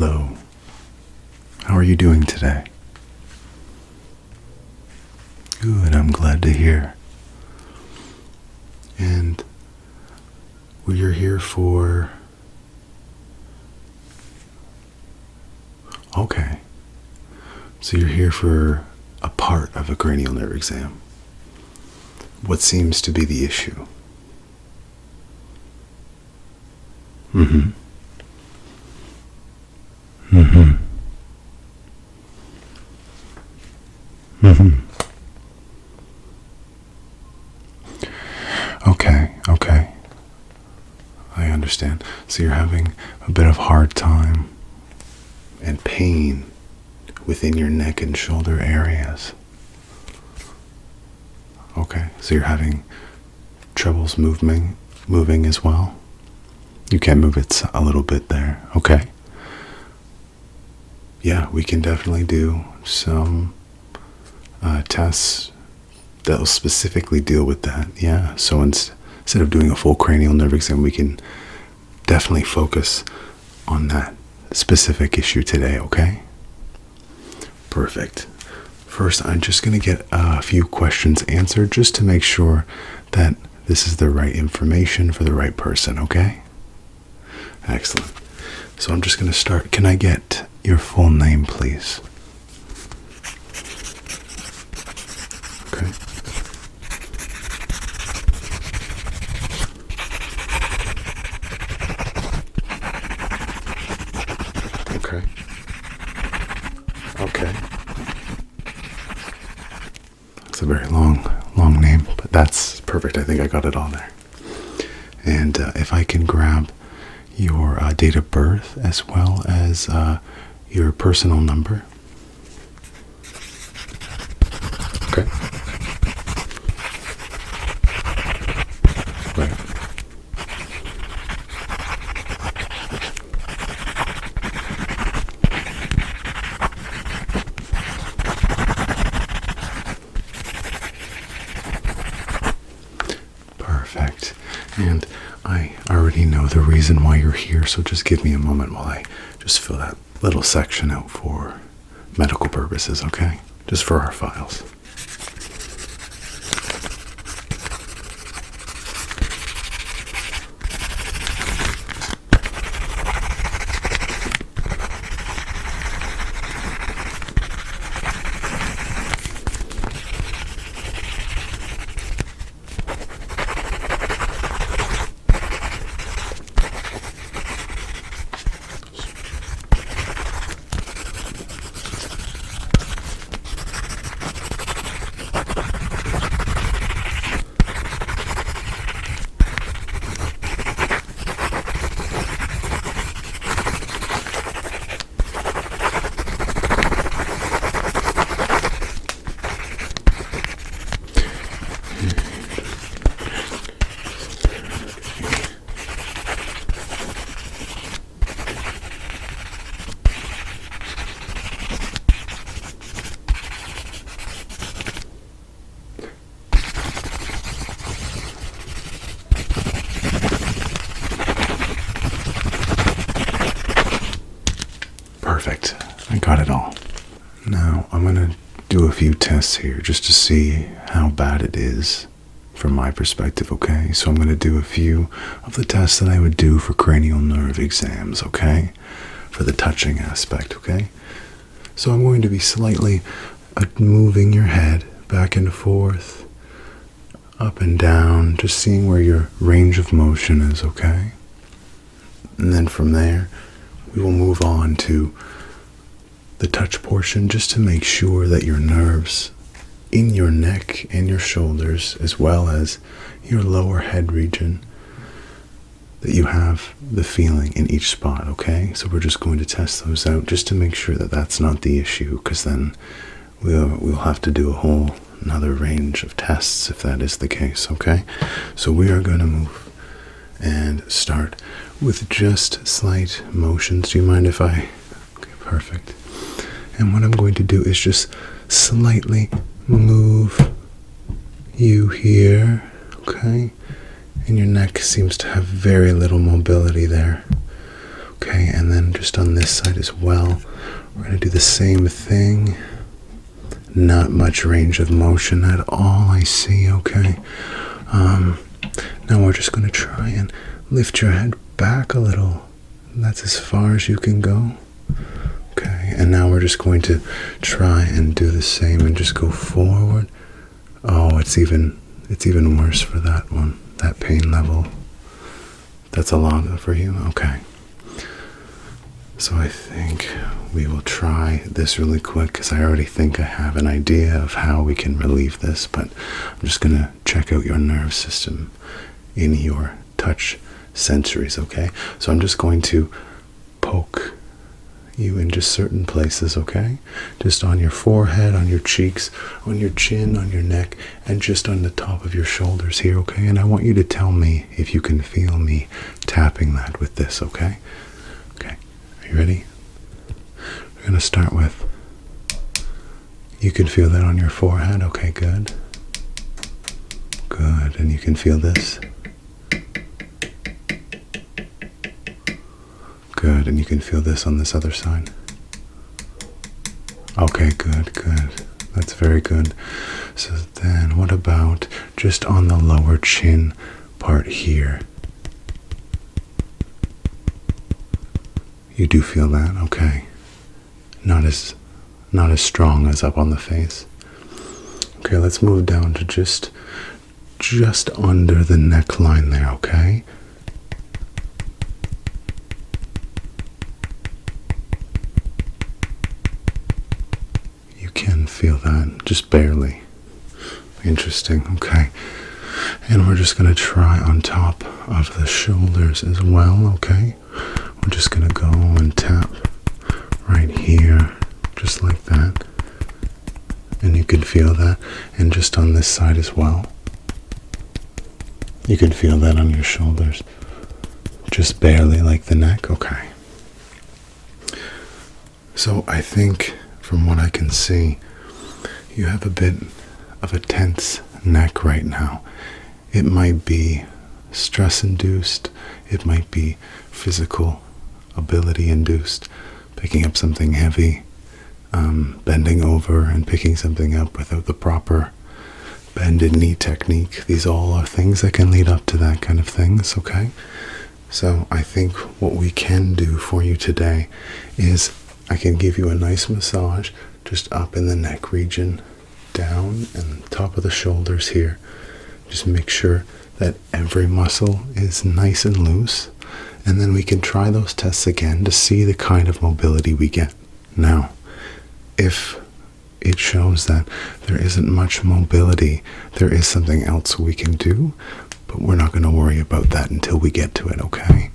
Hello. How are you doing today? Good, I'm glad to hear. And you're here for... Okay. So you're here for a part of a cranial nerve exam. What seems to be the issue? Mm-hmm. Mm-hmm. Mm-hmm. Okay. I understand. So you're having a bit of hard time and pain within your neck and shoulder areas. Okay, so you're having troubles moving as well? You can move it a little bit there. Okay. Yeah, we can definitely do some tests that will specifically deal with that. Yeah, so instead of doing a full cranial nerve exam, we can definitely focus on that specific issue today, okay? Perfect. First, I'm just going to get a few questions answered just to make sure that this is the right information for the right person, okay? Excellent. So I'm just going to start. Can I get your full name, please? Okay. Okay. It's a very long name, but that's perfect. I think I got it all there. And if I can grab your date of birth as well as your personal number. Okay. Right. Perfect. And I already know the reason why you're here, so just give me a moment while I just fill that little section out for medical purposes, okay? Just for our files. Perfect. I got it all. Now, I'm going to do a few tests here just to see how bad it is from my perspective, okay? So I'm going to do a few of the tests that I would do for cranial nerve exams, okay? For the touching aspect, okay? So I'm going to be slightly moving your head back and forth, up and down, just seeing where your range of motion is, okay? And then from there, we will move on to the touch portion just to make sure that your nerves in your neck and your shoulders, as well as your lower head region, that you have the feeling in each spot, okay? So we're just going to test those out just to make sure that that's not the issue, because then we'll have to do a whole another range of tests if that is the case, okay? So we are going to move and start with just slight motions. Do you mind if I... Okay, perfect. And what I'm going to do is just slightly move you here, okay? And your neck seems to have very little mobility there. Okay, and then just on this side as well, we're going to do the same thing. Not much range of motion at all, I see, okay. Now we're just going to try and lift your head back a little. That's as far as you can go. Okay, and now we're just going to try and do the same and just go forward. Oh, it's even worse for that one, that pain level. That's a lot for you? Okay. So I think we will try this really quick because I already think I have an idea of how we can relieve this, but I'm just going to check out your nerve system in your touch sensories, okay? So I'm just going to poke you in just certain places, okay? Just on your forehead, on your cheeks, on your chin, on your neck, and just on the top of your shoulders here, okay? And I want you to tell me if you can feel me tapping that with this, okay? Okay, are you ready? We're going to start with, you can feel that on your forehead, okay, good. Good, and you can feel this. Good, and you can feel this on this other side. Okay, good, good. That's very good. So then what about just on the lower chin part here? You do feel that? Okay. Not as strong as up on the face. Okay, let's move down to just under the neckline there, okay? Feel that, just barely. Interesting, okay. And we're just going to try on top of the shoulders as well, okay? We're just going to go and tap right here, just like that. And you can feel that. And just on this side as well. You can feel that on your shoulders. Just barely, like the neck, okay. So I think, from what I can see, you have a bit of a tense neck right now. It might be stress-induced. It might be physical ability-induced. Picking up something heavy, bending over and picking something up without the proper bended knee technique. These all are things that can lead up to that kind of things, okay? So I think what we can do for you today is I can give you a nice massage just up in the neck region, down and top of the shoulders here. Just make sure that every muscle is nice and loose, and then we can try those tests again to see the kind of mobility we get. Now, if it shows that there isn't much mobility, there is something else we can do, but we're not going to worry about that until we get to it, okay?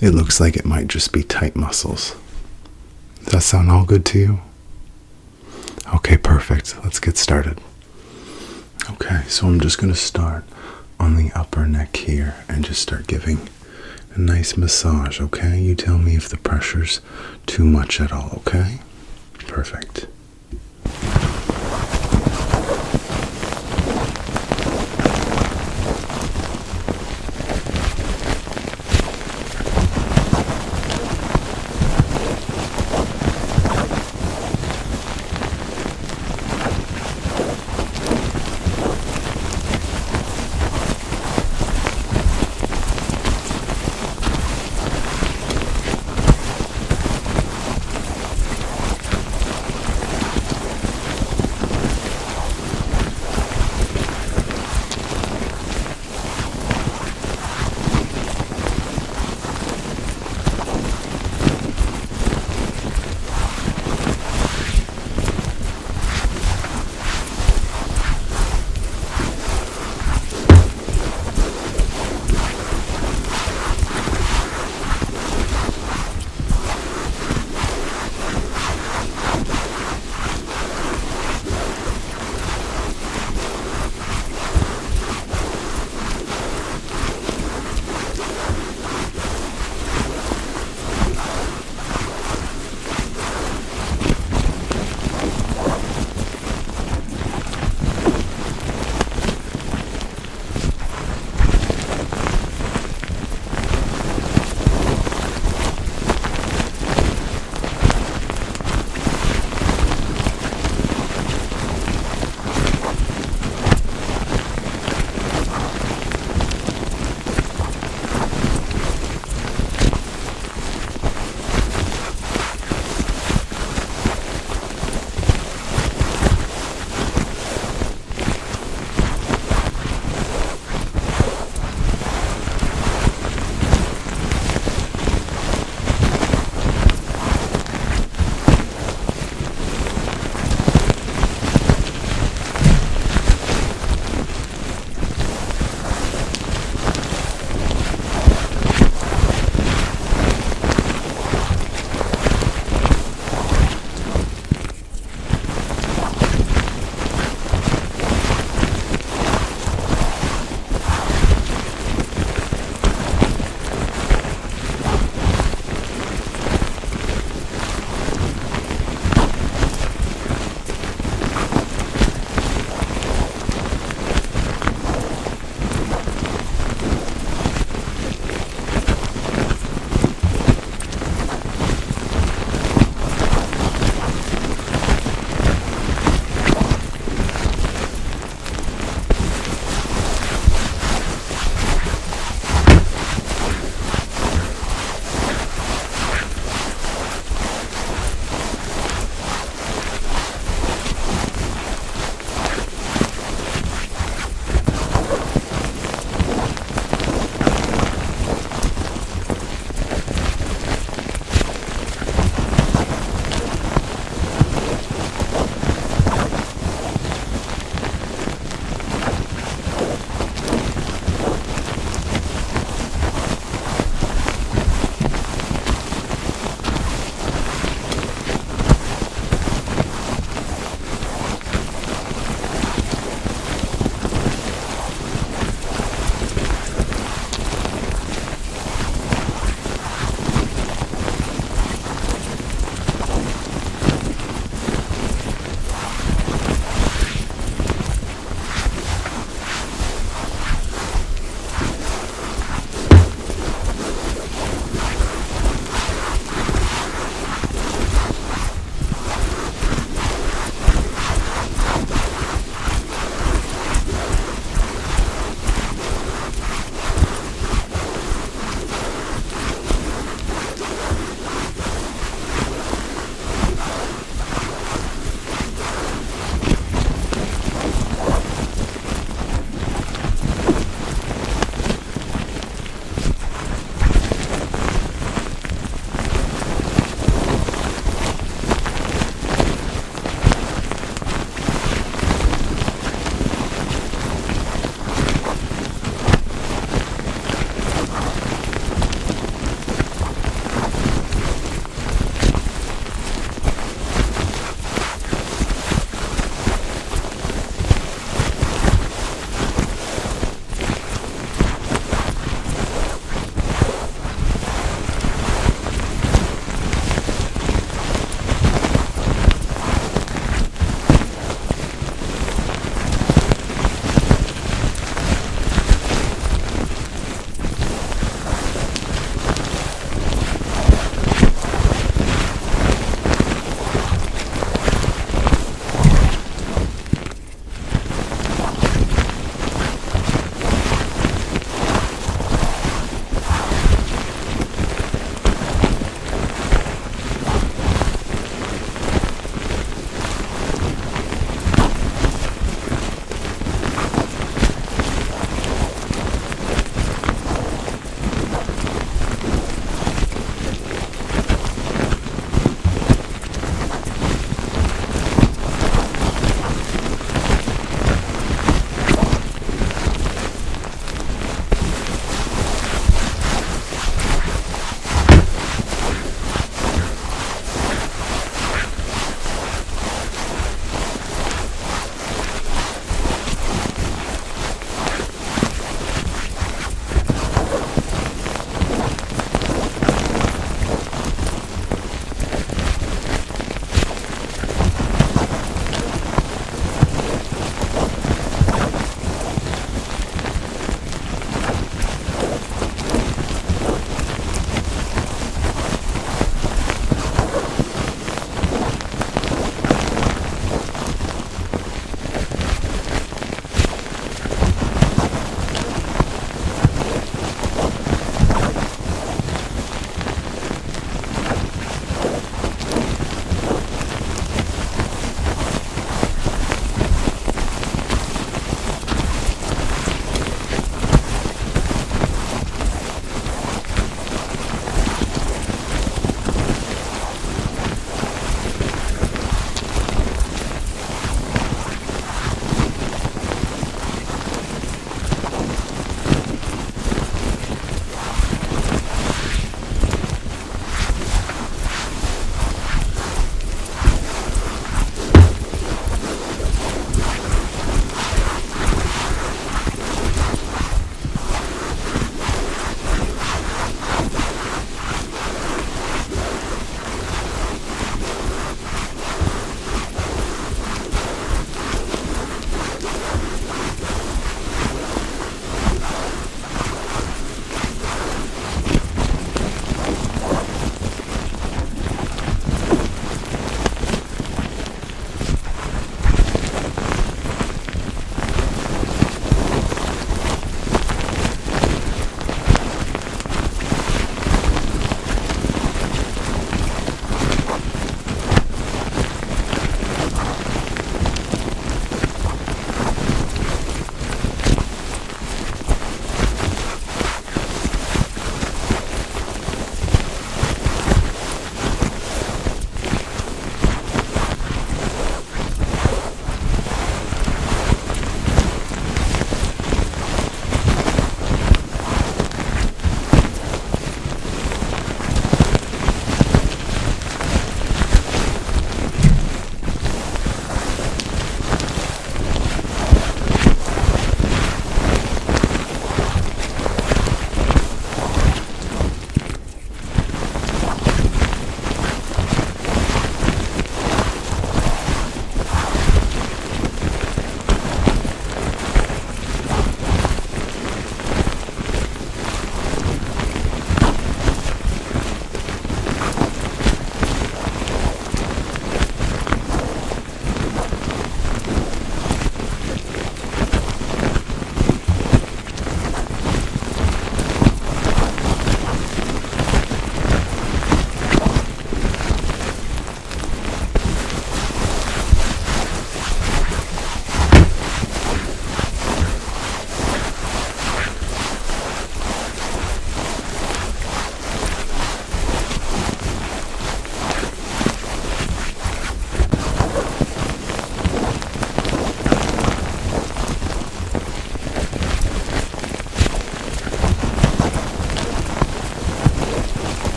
It looks like it might just be tight muscles. Does that sound all good to you? Okay, perfect. Let's get started. Okay, so I'm just going to start on the upper neck here and just start giving a nice massage, okay? You tell me if the pressure's too much at all, okay? Perfect.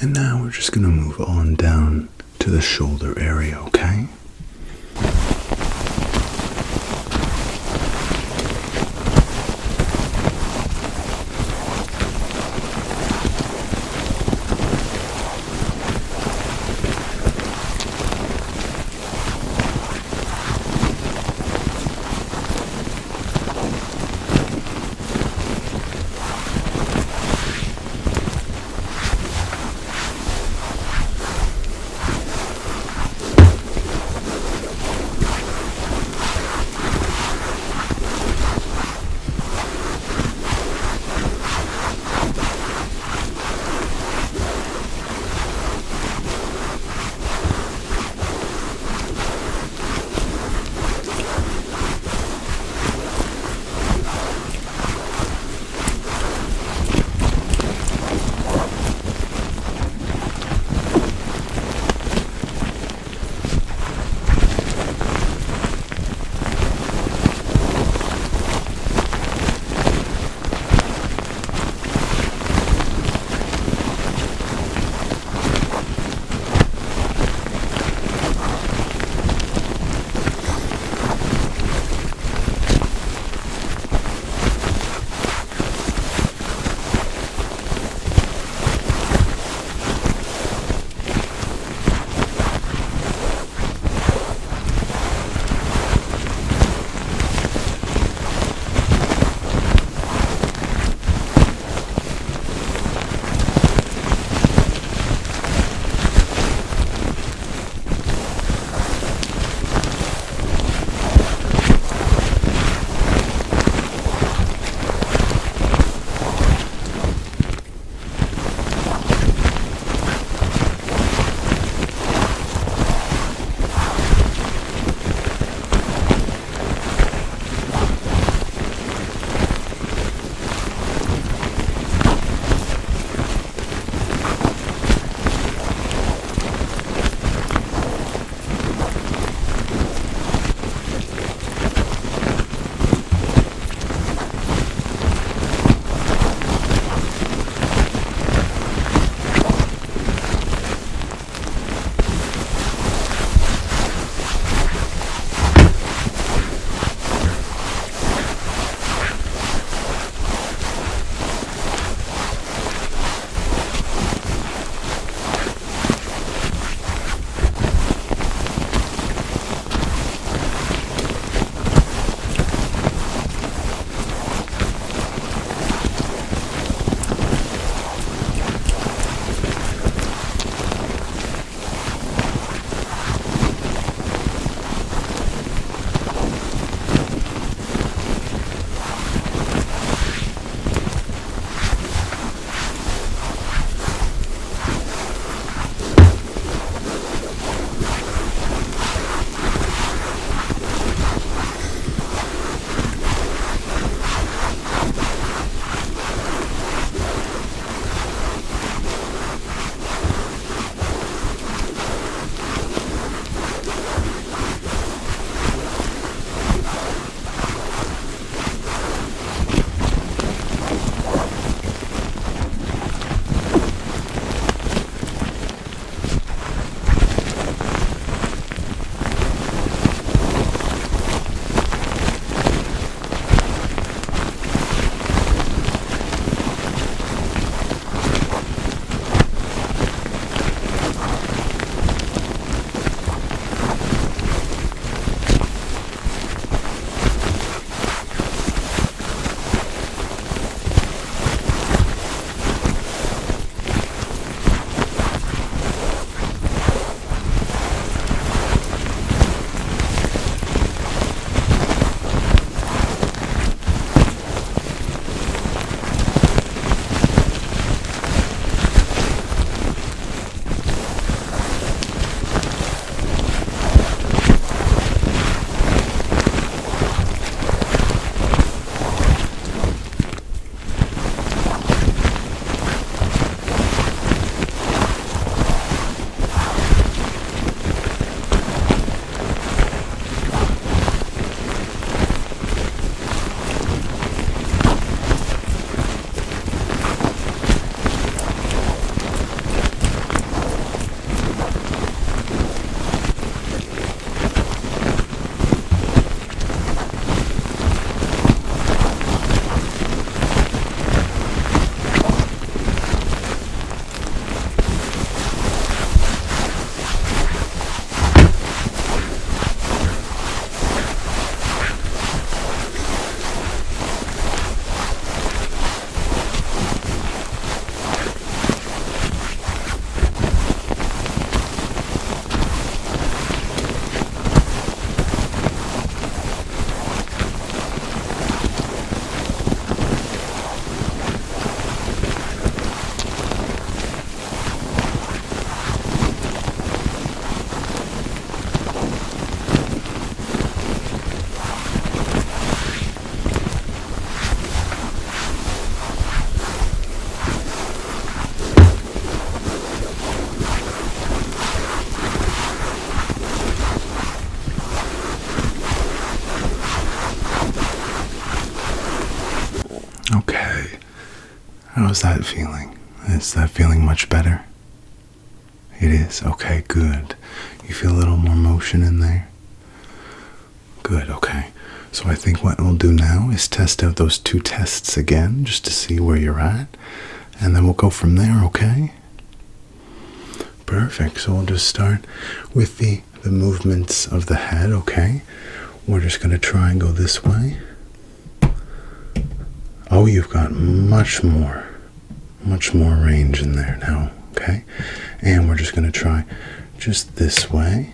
And now we're just going to move on down to the shoulder area, okay? How's that feeling? Is that feeling much better? It is? Okay, good. You feel a little more motion in there? Good, okay. So I think what we'll do now is test out those 2 tests again, just to see where you're at. And then we'll go from there, okay? Perfect. So we'll just start with the movements of the head, okay? We're just going to try and go this way. Oh, you've got much more range in there now, okay? And we're just going to try just this way.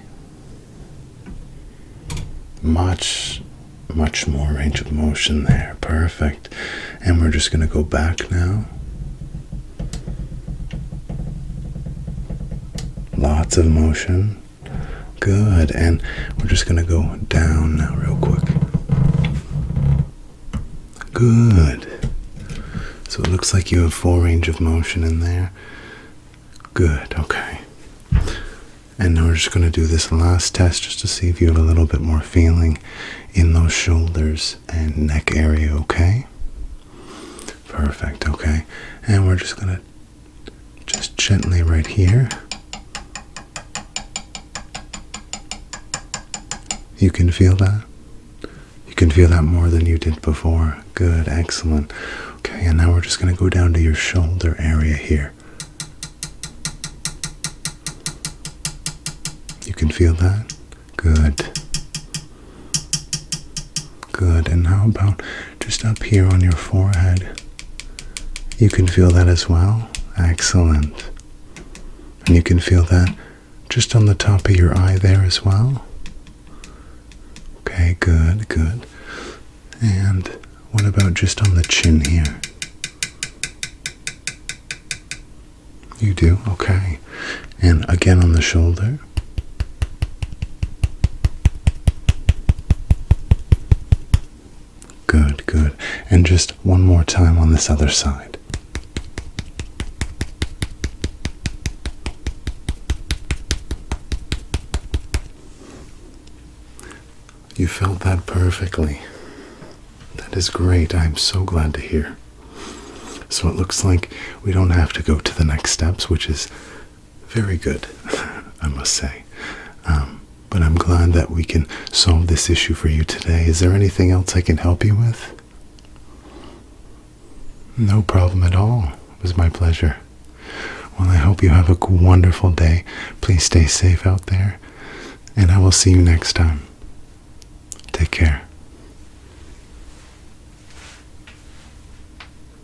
Much more range of motion there. Perfect. And we're just going to go back now. Lots of motion. Good. And we're just going to go down now real quick. Good. So it looks like you have full range of motion in there. Good. Okay. And now we're just going to do this last test just to see if you have a little bit more feeling in those shoulders and neck area, okay? Perfect, okay. And we're just going to just gently right here. You can feel that? You can feel that more than you did before. Good, excellent. Okay, and now we're just going to go down to your shoulder area here. You can feel that? Good. Good. And how about just up here on your forehead? You can feel that as well? Excellent. And you can feel that just on the top of your eye there as well? Okay, good, good. And what about just on the chin here? You do? Okay. And again on the shoulder? Good, good. And just one more time on this other side. You felt that perfectly. That is great. I'm so glad to hear. So it looks like we don't have to go to the next steps, which is very good, I must say. But I'm glad that we can solve this issue for you today. Is there anything else I can help you with? No problem at all. It was my pleasure. Well, I hope you have a wonderful day. Please stay safe out there, and I will see you next time. Take care.